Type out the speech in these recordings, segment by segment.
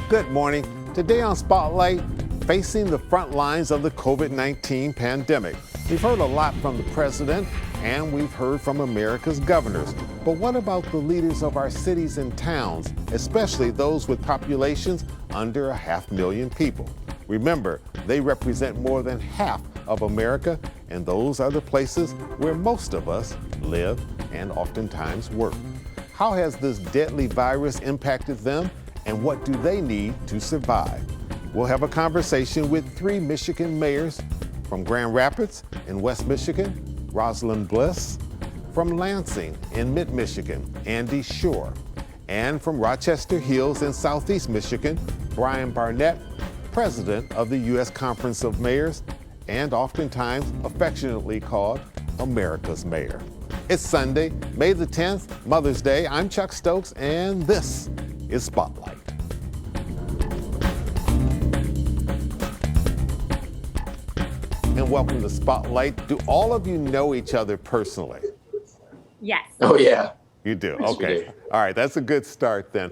Good morning. Today on Spotlight, facing the front lines of the COVID-19 pandemic. We've heard a lot from the president and we've heard from America's governors. But what about the leaders of our cities and towns, especially those with populations under 500,000 people? Remember, they represent more than half of America, and those are the places where most of us live and oftentimes work. How has this deadly virus impacted them, and what do they need to survive? We'll have a conversation with 3 Michigan mayors from Grand Rapids in West Michigan, Rosalind Bliss, from Lansing in Mid-Michigan, Andy Shore, and from Rochester Hills in Southeast Michigan, Brian Barnett, president of the U.S. Conference of Mayors, and oftentimes affectionately called America's mayor. It's Sunday, May the 10th, Mother's Day. I'm Chuck Stokes, and this is Spotlight. And welcome to Spotlight. Do all of you know each other personally? Yes. Oh, yeah. You do? Yes, Okay. we do. All right, that's a good start then.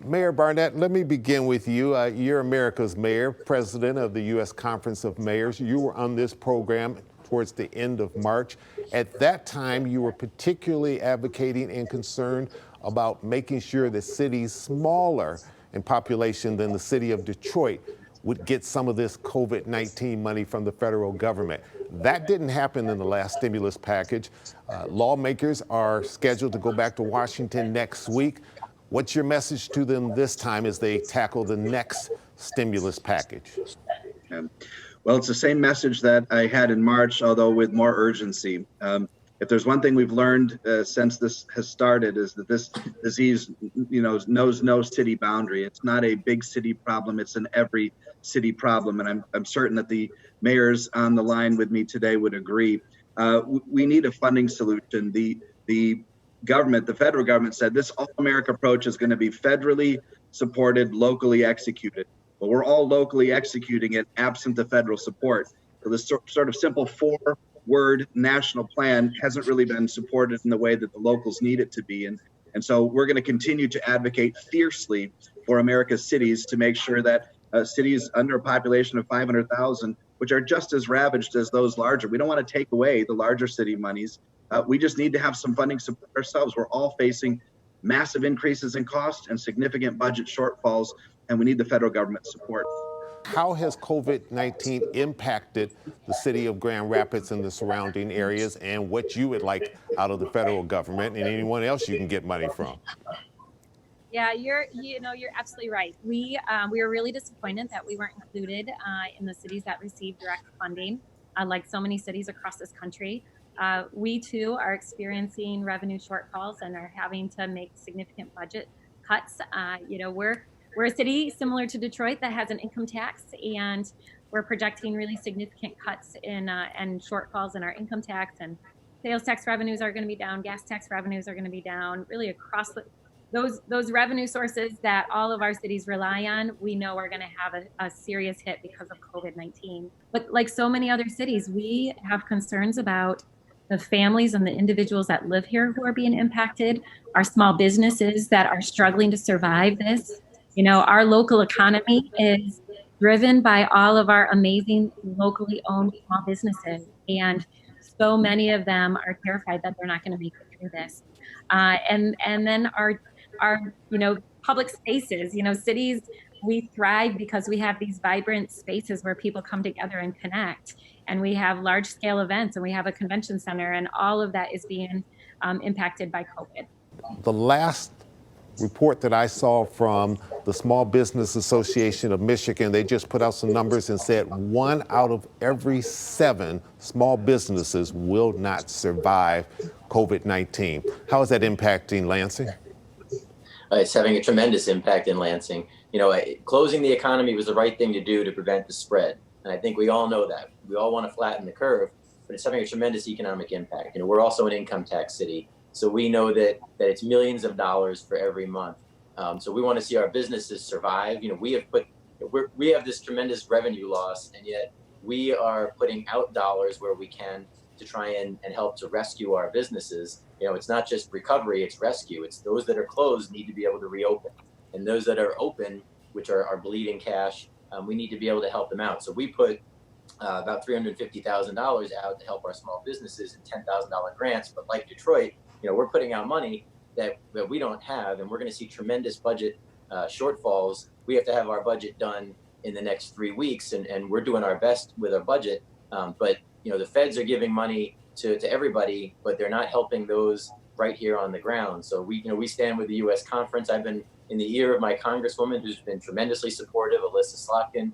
Mayor Barnett, let me begin with you. You're America's mayor, president of the U.S. Conference of Mayors. You were on this program towards the end of March. At that time, you were particularly advocating and concerned about making sure that cities smaller in population than the city of Detroit would get some of this COVID-19 money from the federal government. That didn't happen in the last stimulus package. Lawmakers are scheduled to go back to Washington next week. What's your message to them this time as they tackle the next stimulus package? Well, it's the same message that I had in March, although with more urgency. If there's one thing we've learned since this has started is that this disease, knows no city boundary. It's not a big city problem. It's an every city problem. And I'm certain that the mayors on the line with me today would agree. We need a funding solution. The government, the federal government said this All America approach is going to be federally supported, locally executed. But we're all locally executing it absent the federal support. So this sort of simple 4-word national plan hasn't really been supported in the way that the locals need it to be. And so we're going to continue to advocate fiercely for America's cities to make sure that cities under a population of 500,000, which are just as ravaged as those larger, we don't want to take away the larger city monies. We just need to have some funding support ourselves. We're all facing massive increases in cost and significant budget shortfalls, and we need the federal government support. How has COVID-19 impacted the city of Grand Rapids and the surrounding areas, and what you would like out of the federal government and anyone else you can get money from? Yeah, you're absolutely right. We were really disappointed that we weren't included in the cities that received direct funding, like so many cities across this country. We too are experiencing revenue shortfalls and are having to make significant budget cuts. We're a city similar to Detroit that has an income tax, and we're projecting really significant cuts in and shortfalls in our income tax, and sales tax revenues are going to be down, gas tax revenues are going to be down, really across those revenue sources that all of our cities rely on. We know we're going to have a serious hit because of COVID-19. But like so many other cities, we have concerns about the families and the individuals that live here who are being impacted, our small businesses that are struggling to survive this. Our local economy is driven by all of our amazing locally owned small businesses. And so many of them are terrified that they're not going to make it through this. And then our public spaces, cities, we thrive because we have these vibrant spaces where people come together and connect. And we have large scale events, and we have a convention center, and all of that is being impacted by COVID. The last report that I saw from the Small Business Association of Michigan, they just put out some numbers and said 1 out of every 7 small businesses will not survive COVID-19. How is that impacting Lansing? It's having a tremendous impact in Lansing. Closing the economy was the right thing to do to prevent the spread. And I think we all know that. We all want to flatten the curve, but it's having a tremendous economic impact. We're also an income tax city. So we know that it's millions of dollars for every month. So we want to see our businesses survive. We have this tremendous revenue loss, and yet we are putting out dollars where we can to try and help to rescue our businesses. It's not just recovery, it's rescue. It's those that are closed need to be able to reopen. And those that are open which are bleeding cash. We need to be able to help them out. So we put about $350,000 out to help our small businesses and $10,000 grants. But like Detroit, we're putting out money that we don't have, and we're going to see tremendous budget shortfalls. We have to have our budget done in the next 3 weeks, and we're doing our best with our budget. But the feds are giving money to everybody, but they're not helping those right here on the ground. So we stand with the U.S. conference. I've been in the ear of my congresswoman, who's been tremendously supportive, Alyssa Slotkin,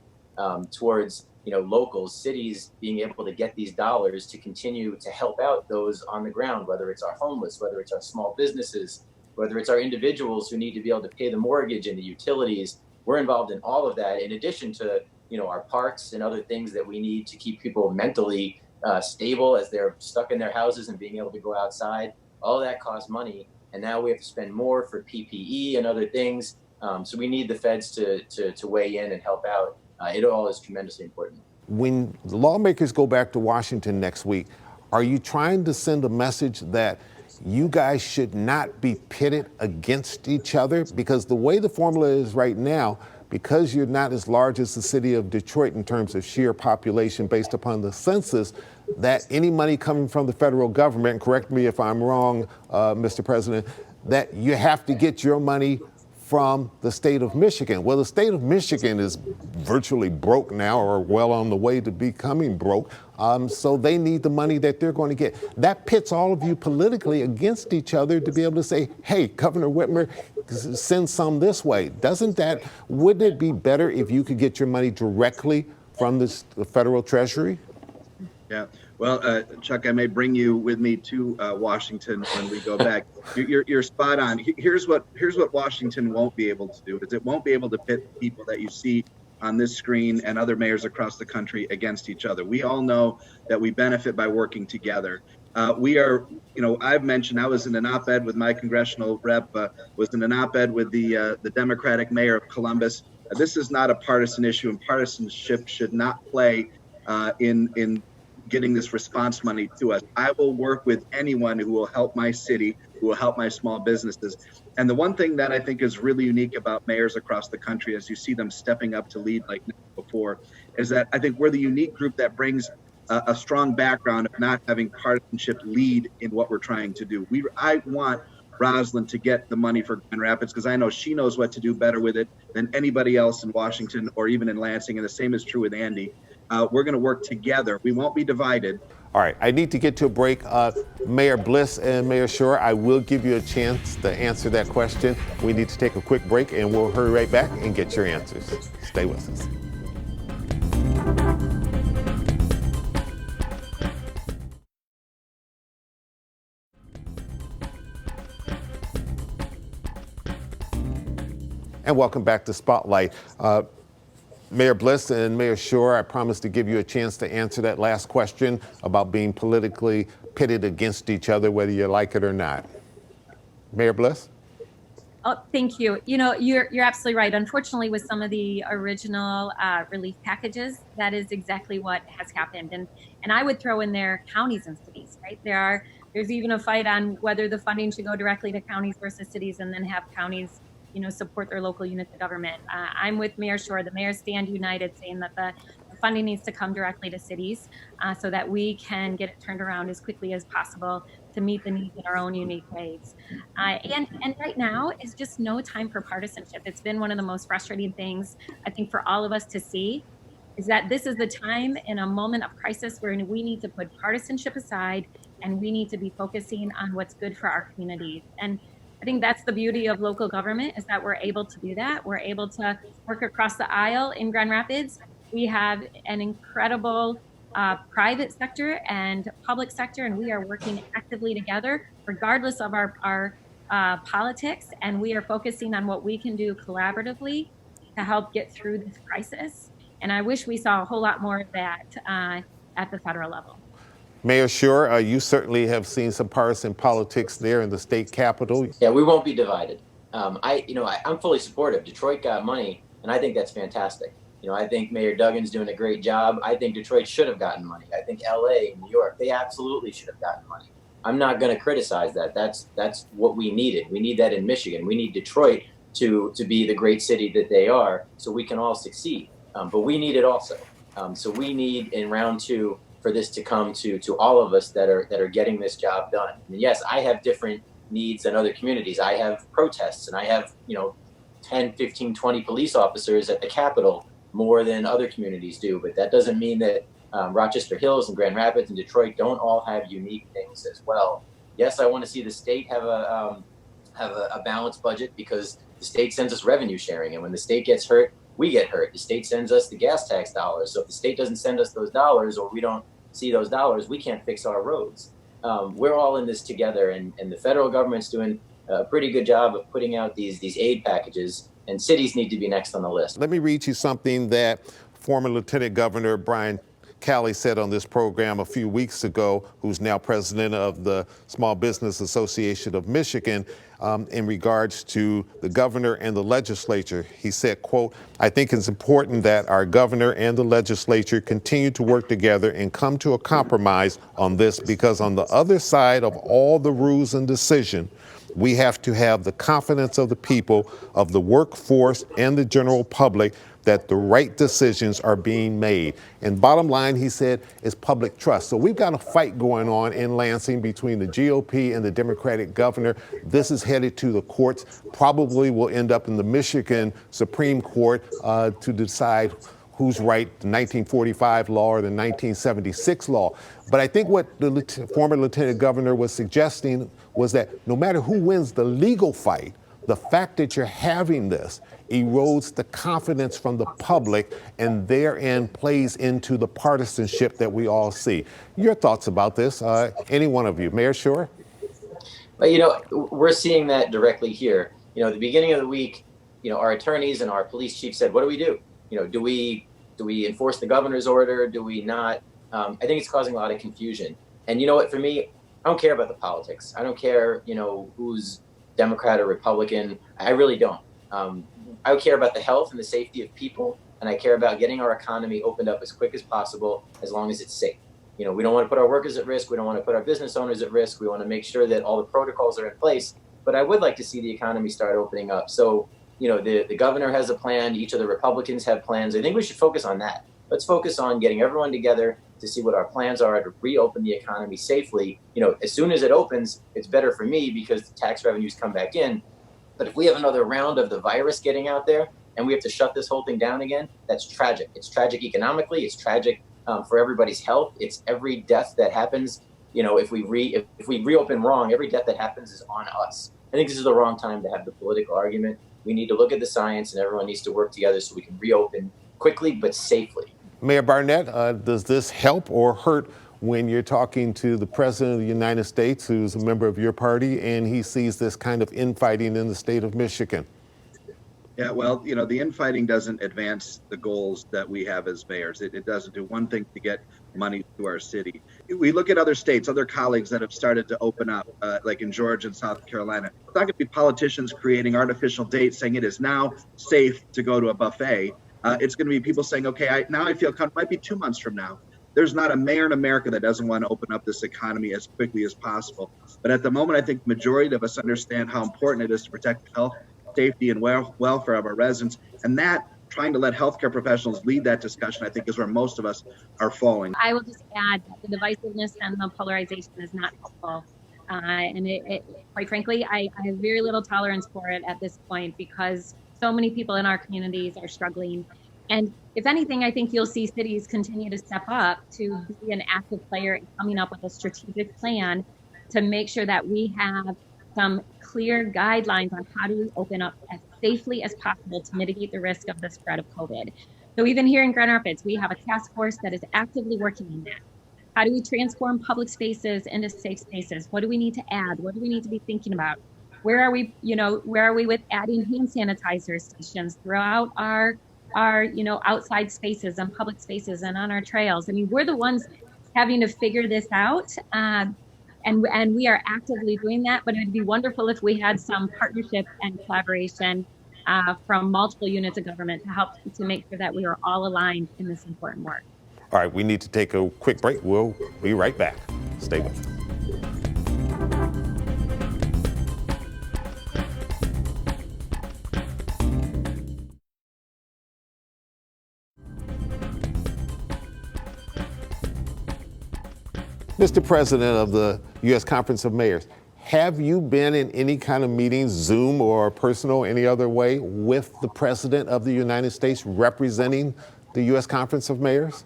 towards locals, cities being able to get these dollars to continue to help out those on the ground, whether it's our homeless, whether it's our small businesses, whether it's our individuals who need to be able to pay the mortgage and the utilities. We're involved in all of that, in addition to our parks and other things that we need to keep people mentally stable as they're stuck in their houses and being able to go outside. All of that costs money, and now we have to spend more for PPE and other things. So we need the feds to weigh in and help out. It all is tremendously important. When the lawmakers go back to Washington next week, are you trying to send a message that you guys should not be pitted against each other? Because the way the formula is right now, because you're not as large as the city of Detroit in terms of sheer population based upon the census, that any money coming from the federal government, and correct me if I'm wrong, Mr. President, that you have to get your money from the state of Michigan. Well, the state of Michigan is virtually broke now, or well on the way to becoming broke. So they need the money that they're going to get. That pits all of you politically against each other to be able to say, hey, Governor Whitmer, send some this way. Wouldn't it be better if you could get your money directly from the federal treasury? Yeah. Well, Chuck, I may bring you with me to Washington when we go back. You're spot on. Here's what Washington won't be able to do, is it won't be able to pit people that you see on this screen and other mayors across the country against each other. We all know that we benefit by working together. We are, I've mentioned I was in an op-ed with my congressional rep, was in an op-ed with the Democratic mayor of Columbus. This is not a partisan issue, and partisanship should not play in getting this response money to us. I will work with anyone who will help my city, who will help my small businesses. And the one thing that I think is really unique about mayors across the country, as you see them stepping up to lead like never before, is that I think we're the unique group that brings a strong background of not having partisanship lead in what we're trying to do. I want Rosalind to get the money for Grand Rapids because I know she knows what to do better with it than anybody else in Washington or even in Lansing. And the same is true with Andy. We're going to work together. We won't be divided. All right, I need to get to a break. Mayor Bliss and Mayor Schor, I will give you a chance to answer that question. We need to take a quick break, and we'll hurry right back and get your answers. Stay with us. And welcome back to Spotlight. Mayor Bliss and Mayor Schor, I promised to give you a chance to answer that last question about being politically pitted against each other, whether you like it or not. Mayor Bliss? Oh, thank you. You're absolutely right. Unfortunately, with some of the original relief packages, that is exactly what has happened. And I would throw in there counties and cities, right? There's even a fight on whether the funding should go directly to counties versus cities, and then have counties support their local units of government. I'm with Mayor Schor. The mayors stand united, saying that the funding needs to come directly to cities so that we can get it turned around as quickly as possible to meet the needs in our own unique ways. And right now is just no time for partisanship. It's been one of the most frustrating things, I think, for all of us to see, is that this is the time in a moment of crisis where we need to put partisanship aside and we need to be focusing on what's good for our communities. And I think that's the beauty of local government, is that we're able to do that. We're able to work across the aisle in Grand Rapids. We have an incredible private sector and public sector, and we are working actively together regardless of our politics. And we are focusing on what we can do collaboratively to help get through this crisis. And I wish we saw a whole lot more of that at the federal level. Mayor Schor, you certainly have seen some partisan politics there in the state capitol. Yeah, we won't be divided. I'm fully supportive. Detroit got money, and I think that's fantastic. I think Mayor Duggan's doing a great job. I think Detroit should have gotten money. I think LA, New York, they absolutely should have gotten money. I'm not going to criticize that. That's what we needed. We need that in Michigan. We need Detroit to be the great city that they are, so we can all succeed. But we need it also. So we need in round two for this to come to all of us that are getting this job done. And yes, I have different needs than other communities. I have protests, and I have 10, 15, 20 police officers at the Capitol more than other communities do. But that doesn't mean that Rochester Hills and Grand Rapids and Detroit don't all have unique things as well. Yes, I want to see the state have a balanced budget, because the state sends us revenue sharing, and when the state gets hurt, we get hurt. The state sends us the gas tax dollars. So if the state doesn't send us those dollars, or we don't see those dollars, we can't fix our roads. We're all in this together, and the federal government's doing a pretty good job of putting out these aid packages, and cities need to be next on the list. Let me read you something that former Lieutenant Governor Brian Calley said on this program a few weeks ago, who's now president of the Small Business Association of Michigan, in regards to the governor and the legislature. He said, quote, "I think it's important that our governor and the legislature continue to work together and come to a compromise on this, because on the other side of all the rules and decision, we have to have the confidence of the people, of the workforce, and the general public that the right decisions are being made." And bottom line, he said, is public trust. So we've got a fight going on in Lansing between the GOP and the Democratic governor. This is headed to the courts, probably will end up in the Michigan Supreme Court to decide who's right, the 1945 law or the 1976 law. But I think what the former lieutenant governor was suggesting was that no matter who wins the legal fight, the fact that you're having this erodes the confidence from the public, and therein plays into the partisanship that we all see. Your thoughts about this, any one of you? Mayor Schor? But, we're seeing that directly here. At the beginning of the week, our attorneys and our police chief said, what do we do? Do we enforce the governor's order? Do we not? I think it's causing a lot of confusion. And you know what, for me, I don't care about the politics. I don't care, who's Democrat or Republican. I really don't. I care about the health and the safety of people, and I care about getting our economy opened up as quick as possible, as long as it's safe. We don't want to put our workers at risk. We don't want to put our business owners at risk. We want to make sure that all the protocols are in place. But I would like to see the economy start opening up. So, the governor has a plan. Each of the Republicans have plans. I think we should focus on that. Let's focus on getting everyone together to see what our plans are to reopen the economy safely. As soon as it opens, it's better for me because the tax revenues come back in. But if we have another round of the virus getting out there and we have to shut this whole thing down again, that's tragic. It's tragic economically. It's tragic for everybody's health. It's every death that happens. If we reopen wrong, every death that happens is on us. I think this is the wrong time to have the political argument. We need to look at the science, and everyone needs to work together so we can reopen quickly but safely. Mayor Barnett, does this help or hurt when you're talking to the President of the United States, who's a member of your party, and he sees this kind of infighting in the state of Michigan? Yeah, well, the infighting doesn't advance the goals that we have as mayors. It doesn't do one thing to get money to our city. We look at other states, other colleagues that have started to open up, like in Georgia and South Carolina. It's not going to be politicians creating artificial dates saying it is now safe to go to a buffet. It's going to be people saying, okay, now I feel comfortable. It might be 2 months from now. There's not a mayor in America that doesn't want to open up this economy as quickly as possible. But at the moment, I think the majority of us understand how important it is to protect the health, safety, and welfare of our residents. And that, trying to let healthcare professionals lead that discussion, I think is where most of us are falling. I will just add that the divisiveness and the polarization is not helpful. And quite frankly, I have very little tolerance for it at this point, because so many people in our communities are struggling. And if anything, I think you'll see cities continue to step up to be an active player in coming up with a strategic plan to make sure that we have some clear guidelines on how to open up as safely as possible to mitigate the risk of the spread of COVID. So even here in Grand Rapids, we have a task force that is actively working on that. How do we transform public spaces into safe spaces? What do we need to add? What do we need to be thinking about? Where are we with adding hand sanitizer stations throughout our outside spaces and public spaces and on our trails? I mean, we're the ones having to figure this out. And we are actively doing that, but it'd be wonderful if we had some partnership and collaboration from multiple units of government to help to make sure that we are all aligned in this important work. All right, we need to take a quick break. We'll be right back. Stay with us. Mr. President of the U.S. Conference of Mayors, have you been in any kind of meetings, Zoom or personal, any other way, with the President of the United States representing the U.S. Conference of Mayors?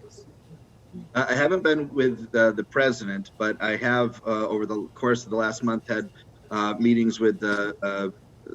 I haven't been with the president, but I have, over the course of the last month, had meetings with the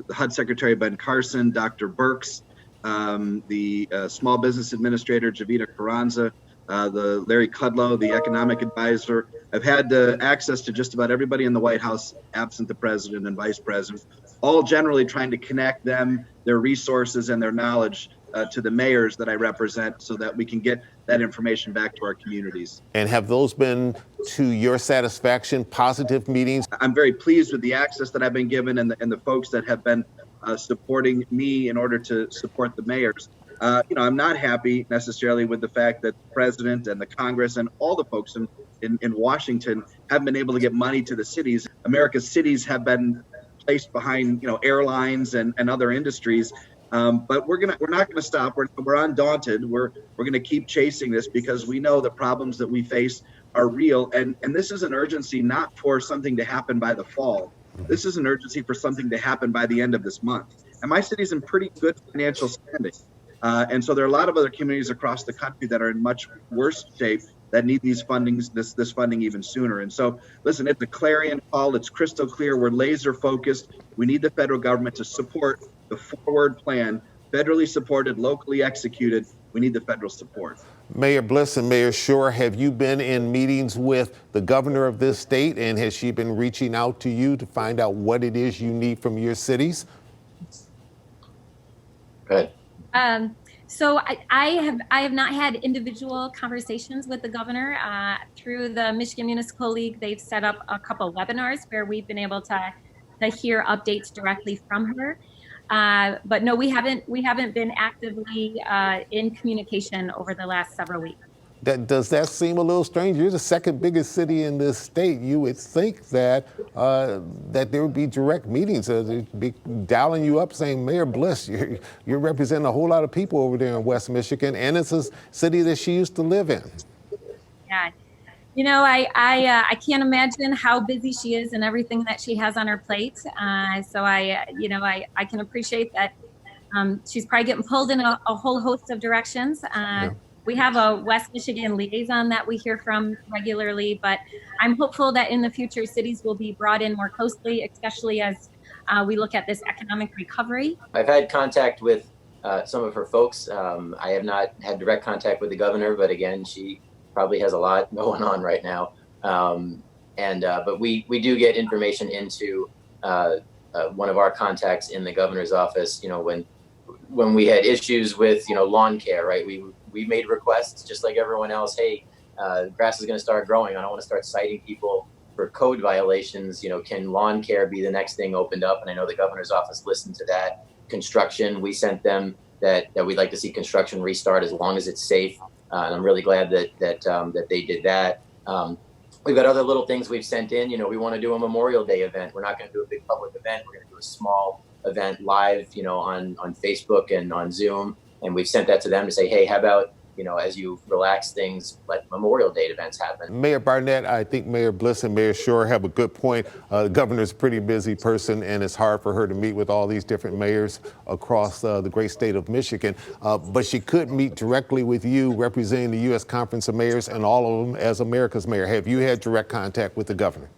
HUD Secretary Ben Carson, Dr. Birx, the Small Business Administrator Javita Carranza, the Larry Kudlow, the Economic Advisor. I've had access to just about everybody in the White House, absent the President and Vice President, all generally trying to connect them, their resources, and their knowledge to the mayors that I represent so that we can get that information back to our communities. And have those been, to your satisfaction, positive meetings? I'm very pleased with the access that I've been given and the folks that have been supporting me in order to support the mayors. I'm not happy necessarily with the fact that the president and the Congress and all the folks in Washington haven't been able to get money to the cities. America's cities have been placed behind, airlines and other industries. But we're not gonna stop. We're undaunted. We're gonna keep chasing this because we know the problems that we face are real. And this is an urgency not for something to happen by the fall. This is an urgency for something to happen by the end of this month. And my city's in pretty good financial standing. And so there are a lot of other communities across the country that are in much worse shape that need these fundings, this funding even sooner. And so, listen, it's a clarion call. It's crystal clear. We're laser focused. We need the federal government to support the forward plan, federally supported, locally executed. We need the federal support. Mayor Bliss and Mayor Schor, have you been in meetings with the governor of this state, and has she been reaching out to you to find out what it is you need from your cities? Go ahead. So I have not had individual conversations with the governor. Through the Michigan Municipal League, they've set up a couple webinars where we've been able to hear updates directly from her. But no, we haven't been actively in communication over the last several weeks. Does that seem a little strange? You're the second biggest city in this state. You would think that that there would be direct meetings. They'd be dialing you up saying, Mayor Bliss, you're representing a whole lot of people over there in West Michigan, and it's a city that she used to live in. Yeah. I can't imagine how busy she is and everything that she has on her plate. So I can appreciate that she's probably getting pulled in a whole host of directions. Yeah. We have a West Michigan liaison that we hear from regularly, but I'm hopeful that in the future cities will be brought in more closely, especially as we look at this economic recovery. I've had contact with some of her folks. I have not had direct contact with the governor, but again, she probably has a lot going on right now. But we do get information into one of our contacts in the governor's office. When we had issues with lawn care, right? We made requests just like everyone else. Hey, grass is going to start growing. I don't want to start citing people for code violations. Can lawn care be the next thing opened up? And I know the governor's office listened to that. Construction, we sent them that we'd like to see construction restart as long as it's safe. And I'm really glad that they did that. We've got other little things we've sent in. We want to do a Memorial Day event. We're not going to do a big public event. We're going to do a small event live, on Facebook and on Zoom. And we've sent that to them to say, hey, how about, as you relax things, let Memorial Day events happen. Mayor Barnett, I think Mayor Bliss and Mayor Schor have a good point. The governor's a pretty busy person, and it's hard for her to meet with all these different mayors across the great state of Michigan. But she could meet directly with you, representing the U.S. Conference of Mayors and all of them as America's mayor. Have you had direct contact with the governor?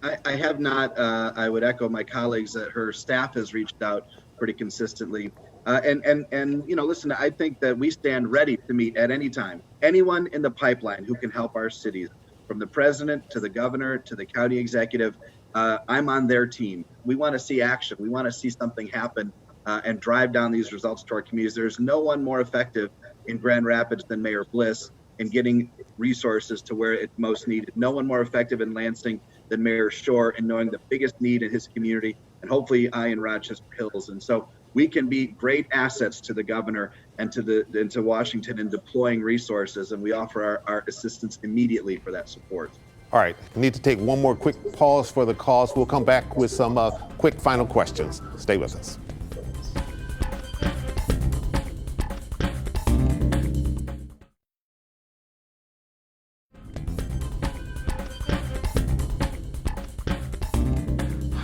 I have not. I would echo my colleagues that her staff has reached out pretty consistently. Listen, I think that we stand ready to meet at any time. Anyone in the pipeline who can help our cities, from the president to the governor to the county executive, I'm on their team. We want to see action. We want to see something happen and drive down these results to our communities. There's no one more effective in Grand Rapids than Mayor Bliss in getting resources to where it's most needed. No one more effective in Lansing than Mayor Schor in knowing the biggest need in his community, and hopefully I in Rochester Hills. And so we can be great assets to the governor and to Washington in deploying resources, and we offer our assistance immediately for that support. All right, we need to take one more quick pause for the cause. We'll come back with some quick final questions. Stay with us.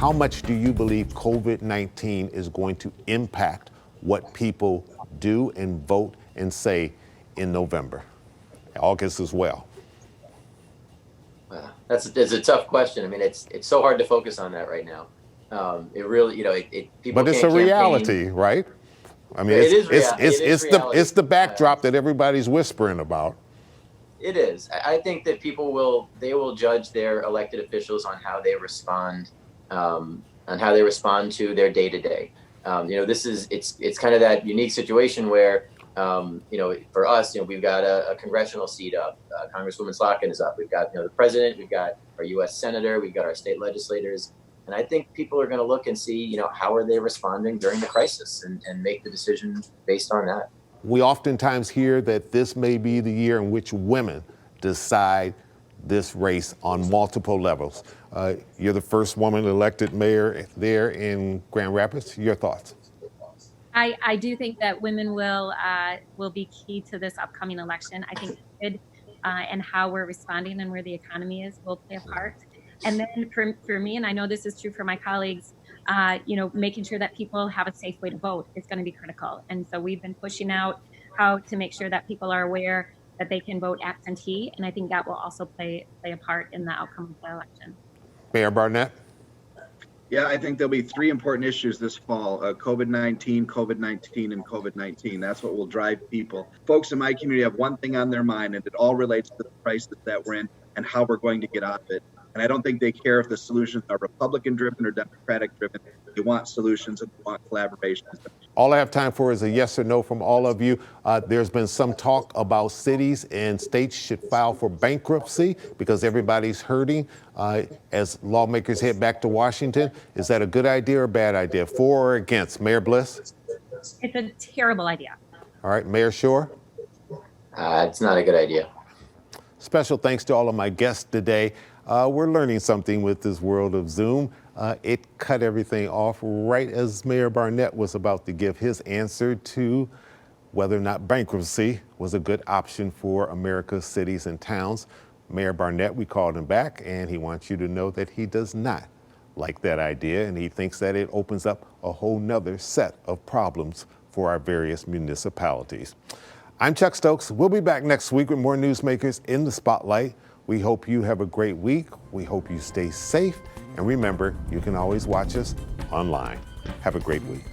How much do you believe COVID-19 is going to impact what people do and vote and say in November, August as well? That's a tough question. I mean, it's so hard to focus on that right now. It really, people. But it's can't a reality, campaign. right? I mean, it's the backdrop that everybody's whispering about. It is. I think that people will judge their elected officials on how they respond, to their day to day. It's kind of that unique situation where, for us, we've got a congressional seat up. Congresswoman Slotkin is up. We've got, the president, we've got our U.S. senator, we've got our state legislators. And I think people are going to look and see, how are they responding during the crisis and make the decision based on that. We oftentimes hear that this may be the year in which women decide this race on multiple levels. You're the first woman elected mayor there in Grand Rapids. Your thoughts? I do think that women will be key to this upcoming election. I think and how we're responding and where the economy is will play a part. And then for me, and I know this is true for my colleagues, making sure that people have a safe way to vote is going to be critical. And so we've been pushing out how to make sure that people are aware that they can vote absentee. And I think that will also play a part in the outcome of the election. Mayor Barnett? Yeah, I think there'll be three important issues this fall: COVID-19, COVID-19, and COVID-19. That's what will drive people. Folks in my community have one thing on their mind, and it all relates to the crisis that we're in and how we're going to get out of it. And I don't think they care if the solutions are Republican-driven or Democratic-driven. They want solutions and they want collaboration. All I have time for is a yes or no from all of you. There's been some talk about cities and states should file for bankruptcy because everybody's hurting as lawmakers head back to Washington. Is that a good idea or a bad idea? For or against? Mayor Bliss? It's a terrible idea. All right, Mayor Shore? It's not a good idea. Special thanks to all of my guests today. We're learning something with this world of Zoom. It cut everything off right as Mayor Barnett was about to give his answer to whether or not bankruptcy was a good option for America's cities and towns. Mayor Barnett, we called him back, and he wants you to know that he does not like that idea, and he thinks that it opens up a whole nother set of problems for our various municipalities. I'm Chuck Stokes. We'll be back next week with more newsmakers in the spotlight. We hope you have a great week. We hope you stay safe. And remember, you can always watch us online. Have a great week.